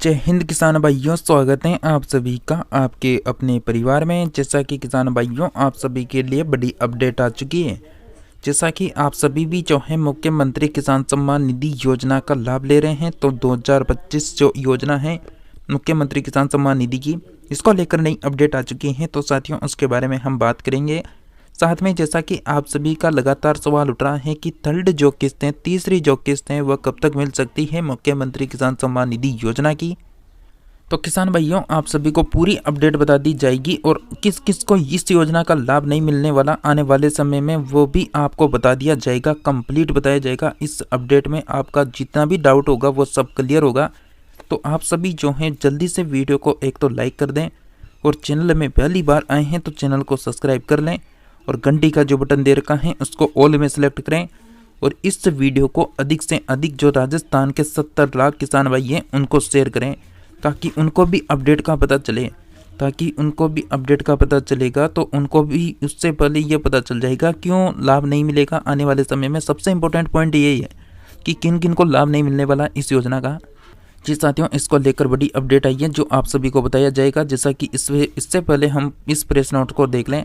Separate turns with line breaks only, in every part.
जय हिंद किसान भाइयों, स्वागत है आप सभी का आपके अपने परिवार में। जैसा कि किसान भाइयों, आप सभी के लिए बड़ी अपडेट आ चुकी है। जैसा कि आप सभी भी जो है मुख्यमंत्री किसान सम्मान निधि योजना का लाभ ले रहे हैं, तो 2025 जो योजना है मुख्यमंत्री किसान सम्मान निधि की, इसको लेकर नई अपडेट आ चुकी है। तो साथियों, उसके बारे में हम बात करेंगे। साथ में जैसा कि आप सभी का लगातार सवाल उठ रहा है कि थर्ड जो किस्त है, तीसरी जो किस्त है, वह कब तक मिल सकती है मुख्यमंत्री किसान सम्मान निधि योजना की। तो किसान भाइयों, आप सभी को पूरी अपडेट बता दी जाएगी और किस किस को इस योजना का लाभ नहीं मिलने वाला आने वाले समय में, वो भी आपको बता दिया जाएगा, कंप्लीट बताया जाएगा। इस अपडेट में आपका जितना भी डाउट होगा वो सब क्लियर होगा। तो आप सभी जो हैं जल्दी से वीडियो को एक तो लाइक कर दें, और चैनल में पहली बार आए हैं तो चैनल को सब्सक्राइब कर लें, और घंटी का जो बटन दे रखा है उसको ऑल में सेलेक्ट करें। और इस वीडियो को अधिक से अधिक जो राजस्थान के 70 लाख किसान भाई हैं उनको शेयर करें, ताकि उनको भी अपडेट का पता चलेगा। तो उनको भी उससे पहले ये पता चल जाएगा क्यों लाभ नहीं मिलेगा आने वाले समय में। सबसे इम्पोर्टेंट पॉइंट यही है कि किन किन को लाभ नहीं मिलने वाला इस योजना का। जी साथियों, इसको लेकर बड़ी अपडेट आई है जो आप सभी को बताया जाएगा। जैसा कि इससे पहले हम इस प्रेस नोट को देख लें।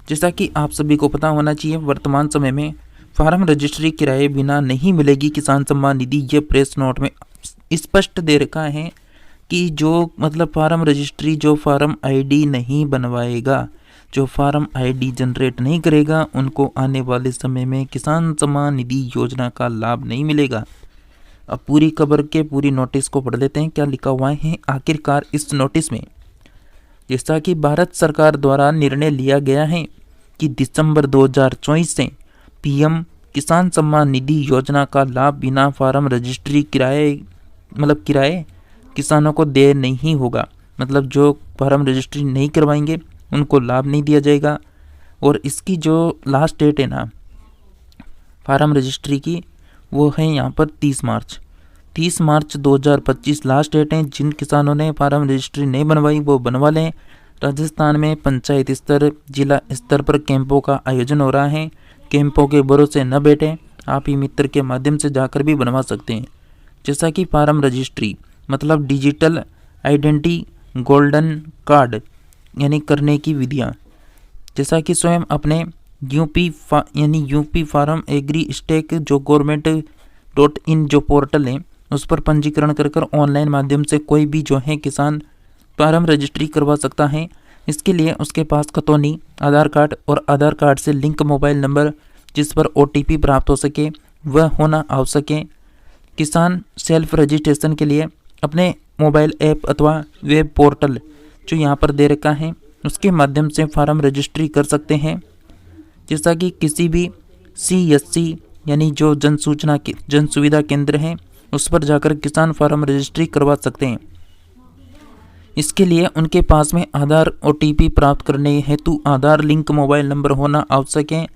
जैसा कि आप सभी को पता होना चाहिए, वर्तमान समय में फार्म रजिस्ट्री किराए बिना नहीं मिलेगी किसान सम्मान निधि। ये प्रेस नोट में स्पष्ट दे रखा है कि जो फार्म रजिस्ट्री, जो फार्म आईडी नहीं बनवाएगा, जो फार्म आईडी जनरेट नहीं करेगा, उनको आने वाले समय में किसान सम्मान निधि योजना का लाभ नहीं मिलेगा। अब पूरी खबर के पूरी नोटिस को पढ़ लेते हैं, क्या लिखा हुआ है आखिरकार इस नोटिस में। जैसा कि भारत सरकार द्वारा निर्णय लिया गया है कि दिसंबर 2024 से पीएम किसान सम्मान निधि योजना का लाभ बिना फार्म रजिस्ट्री किराए किसानों को दे नहीं होगा। जो फार्म रजिस्ट्री नहीं करवाएंगे उनको लाभ नहीं दिया जाएगा। और इसकी जो लास्ट डेट है ना फार्म रजिस्ट्री की, वो है यहाँ पर 30 मार्च 2025 लास्ट डेट है। जिन किसानों ने फार्म रजिस्ट्री नहीं बनवाई वो बनवा लें। राजस्थान में पंचायत स्तर, जिला स्तर पर कैंपों का आयोजन हो रहा है। कैंपों के भरोसे न बैठें, आप ही मित्र के माध्यम से जाकर भी बनवा सकते हैं। जैसा कि farm registry digital identity golden card करने की विधियाँ, जैसा कि स्वयं अपने यूपी फार्म एग्री स्टेक जो government.in जो पोर्टल है उस पर पंजीकरण कर ऑनलाइन माध्यम से कोई भी जो है किसान फार्म रजिस्ट्री करवा सकता है। इसके लिए उसके पास खतौनी, आधार कार्ड और आधार कार्ड से लिंक मोबाइल नंबर जिस पर OTP प्राप्त हो सके वह होना आवश्यक है। किसान सेल्फ रजिस्ट्रेशन के लिए अपने मोबाइल ऐप अथवा वेब पोर्टल जो यहाँ पर दे रखा है उसके माध्यम से फार्म रजिस्ट्री कर सकते हैं। जैसा कि किसी भी CSC जो जन सुविधा केंद्र है उस पर जाकर किसान फार्म रजिस्ट्री करवा सकते हैं। इसके लिए उनके पास में आधार OTP प्राप्त करने हेतु आधार लिंक मोबाइल नंबर होना आवश्यक है।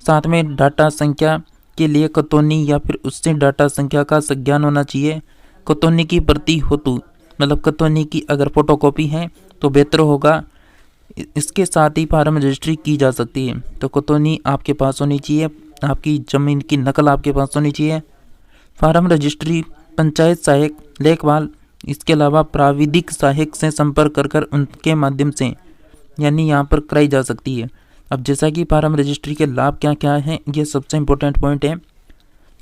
साथ में डाटा संख्या के लिए खतौनी या फिर उससे डाटा संख्या का संज्ञान होना चाहिए। खतौनी की प्रति हेतु खतौनी की अगर फोटोकॉपी है तो बेहतर होगा। इसके साथ ही फार्म रजिस्ट्री की जा सकती है। तो खतौनी आपके पास होनी चाहिए, आपकी ज़मीन की नकल आपके पास होनी चाहिए। फार्म रजिस्ट्री पंचायत सहायक, लेखपाल, इसके अलावा प्राविधिक सहायक से संपर्क कर उनके माध्यम से यहाँ पर कराई जा सकती है। अब जैसा कि फार्म रजिस्ट्री के लाभ क्या क्या हैं, ये सबसे इम्पोर्टेंट पॉइंट है।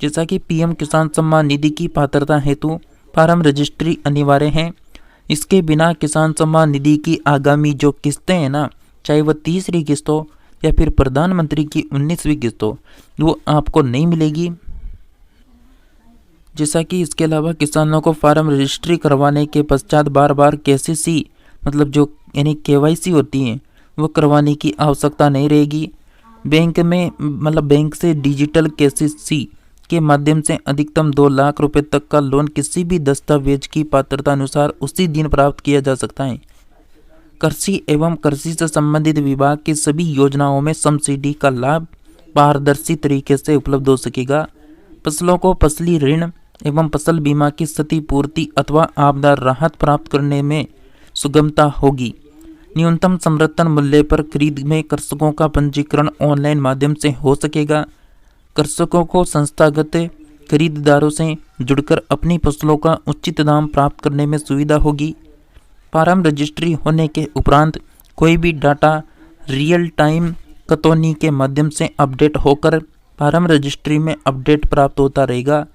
जैसा कि पीएम किसान सम्मान निधि की पात्रता हेतु फार्म रजिस्ट्री अनिवार्य है। इसके बिना किसान सम्मान निधि की आगामी जो किस्तें हैं ना, चाहे वह तीसरी किस्त हो या फिर प्रधानमंत्री की 19वीं किस्त हो, वो आपको नहीं मिलेगी। जैसा कि इसके अलावा किसानों को फार्म रजिस्ट्री करवाने के पश्चात बार बार KCC जो KYC होती है वो करवाने की आवश्यकता नहीं रहेगी। बैंक में बैंक से डिजिटल KCC के माध्यम से अधिकतम 2 लाख रुपए तक का लोन किसी भी दस्तावेज की पात्रता अनुसार उसी दिन प्राप्त किया जा सकता है। कृषि एवं कृषि से संबंधित विभाग की सभी योजनाओं में सब्सिडी का लाभ पारदर्शी तरीके से उपलब्ध हो सकेगा। फसलों को फसली ऋण एवं फसल बीमा की क्षतिपूर्ति अथवा आपदा राहत प्राप्त करने में सुगमता होगी। न्यूनतम समर्थन मूल्य पर खरीद में कृषकों का पंजीकरण ऑनलाइन माध्यम से हो सकेगा। कृषकों को संस्थागत खरीदारों से जुड़कर अपनी फसलों का उचित दाम प्राप्त करने में सुविधा होगी। फार्म रजिस्ट्री होने के उपरांत कोई भी डाटा रियल टाइम खतौनी के माध्यम से अपडेट होकर फार्म रजिस्ट्री में अपडेट प्राप्त होता रहेगा।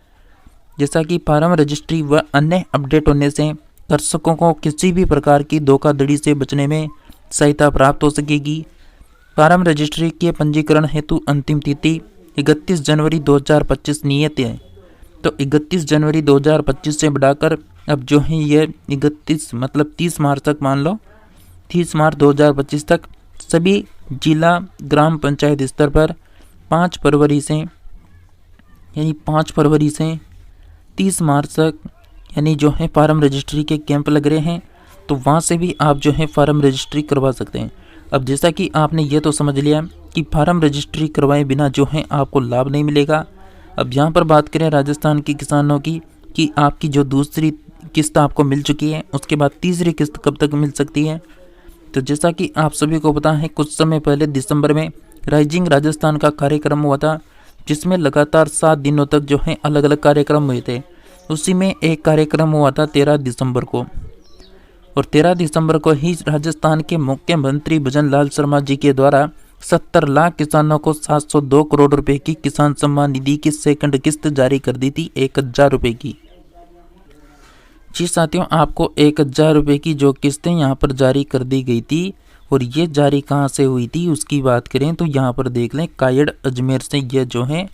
जैसा कि फार्म रजिस्ट्री व अन्य अपडेट होने से दर्शकों को किसी भी प्रकार की धोखाधड़ी से बचने में सहायता प्राप्त हो सकेगी। फार्म रजिस्ट्री के पंजीकरण हेतु अंतिम तिथि 31 जनवरी 2025 नियत है। तो 31 जनवरी 2025 से बढ़ाकर अब जो है ये 31 मतलब 30 मार्च तक मान लो, 30 मार्च 2025 तक सभी जिला ग्राम पंचायत स्तर पर 5 फरवरी से यानी 5 फरवरी से 30 मार्च तक यानी जो है फार्म रजिस्ट्री के कैंप लग रहे हैं। तो वहाँ से भी आप जो है फार्म रजिस्ट्री करवा सकते हैं। अब जैसा कि आपने ये तो समझ लिया कि फार्म रजिस्ट्री करवाए बिना जो है आपको लाभ नहीं मिलेगा। अब यहाँ पर बात करें राजस्थान के किसानों की कि आपकी जो दूसरी किस्त आपको मिल चुकी है, उसके बाद तीसरी किस्त कब तक मिल सकती है। तो जैसा कि आप सभी को पता है, कुछ समय पहले दिसंबर में राइजिंग राजस्थान का कार्यक्रम हुआ था, जिसमें लगातार 7 दिनों तक जो है अलग अलग कार्यक्रम हुए थे। उसी में एक कार्यक्रम हुआ था 13 दिसंबर को, और 13 दिसंबर को ही राजस्थान के मुख्यमंत्री भजन लाल शर्मा जी के द्वारा 70 लाख किसानों को 702 करोड़ रुपए की किसान सम्मान निधि की सेकंड किस्त जारी कर दी थी 1000 रुपए की। जी साथियों, आपको 1000 रुपए की जो किस्तें यहाँ पर जारी कर दी गई थी, और ये जारी कहाँ से हुई थी उसकी बात करें तो यहाँ पर देख लें, कायड़ अजमेर से ये जो है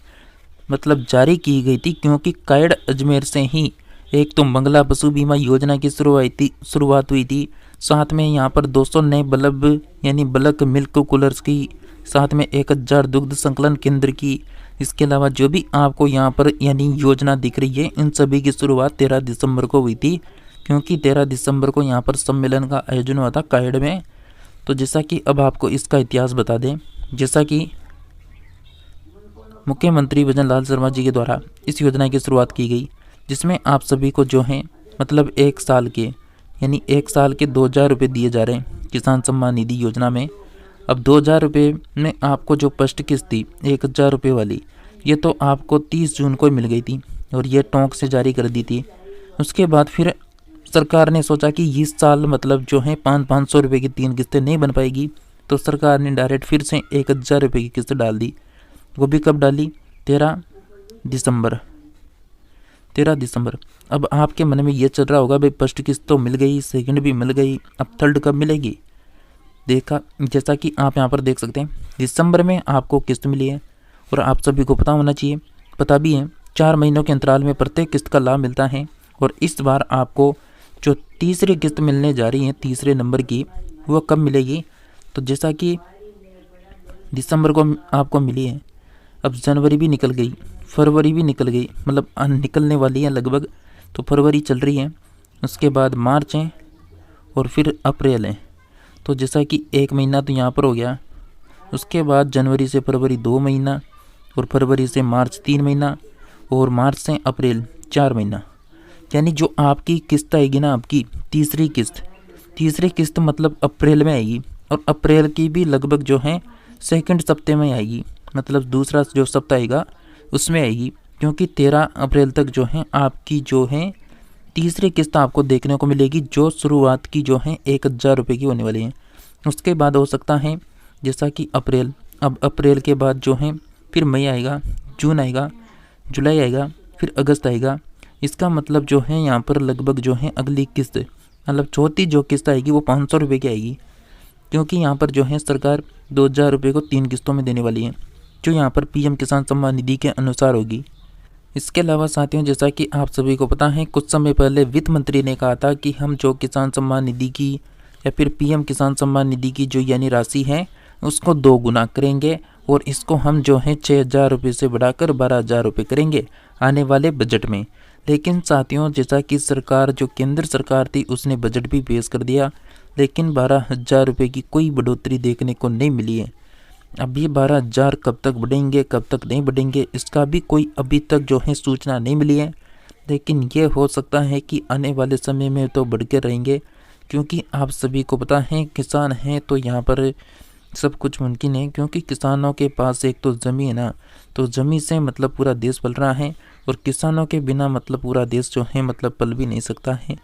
मतलब जारी की गई थी, क्योंकि कायड़ अजमेर से ही एक तो मंगला पशु बीमा योजना की शुरुआत हुई थी। साथ में यहाँ पर 200 नए बल्ब यानी बल्क मिल्क कूलर्स की, साथ में 1000 दुग्ध संकलन केंद्र की। इसके अलावा जो भी आपको यहाँ पर यानी योजना दिख रही है, इन सभी की शुरुआत 13 दिसंबर को हुई थी, क्योंकि 13 दिसंबर को यहाँ पर सम्मेलन का आयोजन हुआ था कायड़ में। तो जैसा कि अब आपको इसका इतिहास बता दें, जैसा कि मुख्यमंत्री भजन लाल शर्मा जी के द्वारा इस योजना की शुरुआत की गई, जिसमें आप सभी को जो है मतलब 1 साल के यानी 1 साल के 2000 रुपये दिए जा रहे हैं किसान सम्मान निधि योजना में। अब 2000 रुपये में आपको जो फर्स्ट किस्त थी 1000 रुपये वाली, ये तो आपको 30 जून को मिल गई थी और ये टोंक से जारी कर दी थी। उसके बाद फिर सरकार ने सोचा कि इस साल मतलब जो है 500 रुपये की 3 किस्तें नहीं बन पाएगी, तो सरकार ने डायरेक्ट फिर से 1000 रुपये की किस्त डाल दी। वो भी कब डाली? 13 दिसंबर। अब आपके मन में ये चल रहा होगा भाई फर्स्ट किस्त तो मिल गई, सेकंड भी मिल गई, अब थर्ड कब मिलेगी? देखा, जैसा कि आप यहाँ पर देख सकते हैं, दिसंबर में आपको किस्त मिली है, और आप सभी को पता होना चाहिए, पता भी है 4 महीनों के अंतराल में प्रत्येक किस्त का लाभ मिलता है। और इस बार आपको जो तीसरी किस्त मिलने जा रही है तीसरे नंबर की, वो कब मिलेगी? तो जैसा कि दिसंबर को आपको मिली है, अब जनवरी भी निकल गई, फरवरी भी निकल गई, मतलब निकलने वाली है लगभग, तो फरवरी चल रही है, उसके बाद मार्च है और फिर अप्रैल है। तो जैसा कि 1 महीना तो यहाँ पर हो गया, उसके बाद जनवरी से फरवरी 2 महीना, और फरवरी से मार्च 3 महीना, और मार्च से अप्रैल 4 महीना। यानी जो आपकी किस्त आएगी ना, आपकी तीसरी किस्त मतलब अप्रैल में आएगी, और अप्रैल की भी लगभग जो है सेकंड सप्ताह में आएगी, मतलब दूसरा जो सप्ताह आएगा उसमें आएगी, क्योंकि 13 अप्रैल तक जो है आपकी जो है तीसरी किस्त आपको देखने को मिलेगी, जो शुरुआत की जो है 1000 रुपये की होने वाली है। उसके बाद हो सकता है जैसा कि अप्रैल, अब अप्रैल के बाद जो है फिर मई आएगा, जून आएगा, जुलाई आएगा, फिर अगस्त आएगा। इसका मतलब जो है यहाँ पर लगभग जो है अगली किस्त मतलब चौथी जो किस्त आएगी वो 500 रुपये की आएगी, क्योंकि यहाँ पर जो है सरकार 2000 रुपये को 3 किस्तों में देने वाली है, जो यहाँ पर पीएम किसान सम्मान निधि के अनुसार होगी। इसके अलावा साथियों, जैसा कि आप सभी को पता है, कुछ समय पहले वित्त मंत्री ने कहा था कि हम जो किसान सम्मान निधि की या फिर पीएम किसान सम्मान निधि की जो यानी राशि है उसको 2 गुना करेंगे, और इसको हम जो है 6000 रुपये से बढ़ाकर 12000 रुपये करेंगे आने वाले बजट में। लेकिन साथियों, जैसा कि सरकार जो केंद्र सरकार थी उसने बजट भी पेश कर दिया, लेकिन 12000 रुपये की कोई बढ़ोतरी देखने को नहीं मिली है। अब ये 12000 कब तक बढ़ेंगे कब तक नहीं बढ़ेंगे इसका भी कोई अभी तक जो है सूचना नहीं मिली है, लेकिन ये हो सकता है कि आने वाले समय में तो बढ़ के रहेंगे, क्योंकि आप सभी को पता है किसान हैं तो यहाँ पर सब कुछ मुमकिन है, क्योंकि किसानों के पास एक तो ज़मीन है ना, तो ज़मीन से मतलब पूरा देश पल रहा है, और किसानों के बिना मतलब पूरा देश जो है मतलब पल भी नहीं सकता है।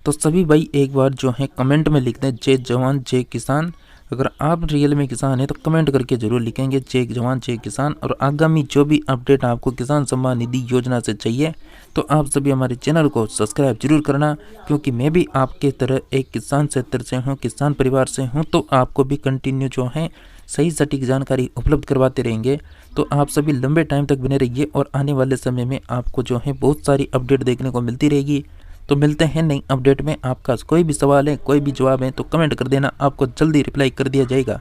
तो सभी भाई एक बार जो है कमेंट में लिख दें जय जवान जय किसान। अगर आप रियल में किसान हैं तो कमेंट करके जरूर लिखेंगे जय जवान जय किसान। और आगामी जो भी अपडेट आपको किसान सम्मान निधि योजना से चाहिए तो आप सभी हमारे चैनल को सब्सक्राइब जरूर करना, क्योंकि मैं भी आपके तरह एक किसान क्षेत्र से हूँ, किसान परिवार से हूँ, तो आपको भी कंटिन्यू जो है सही सटीक जानकारी उपलब्ध करवाते रहेंगे। तो आप सभी लंबे टाइम तक बने रहिए और आने वाले समय में आपको जो है बहुत सारी अपडेट देखने को मिलती रहेगी। तो मिलते हैं नई अपडेट में। आपका कोई भी सवाल है, कोई भी जवाब है तो कमेंट कर देना, आपको जल्दी रिप्लाई कर दिया जाएगा।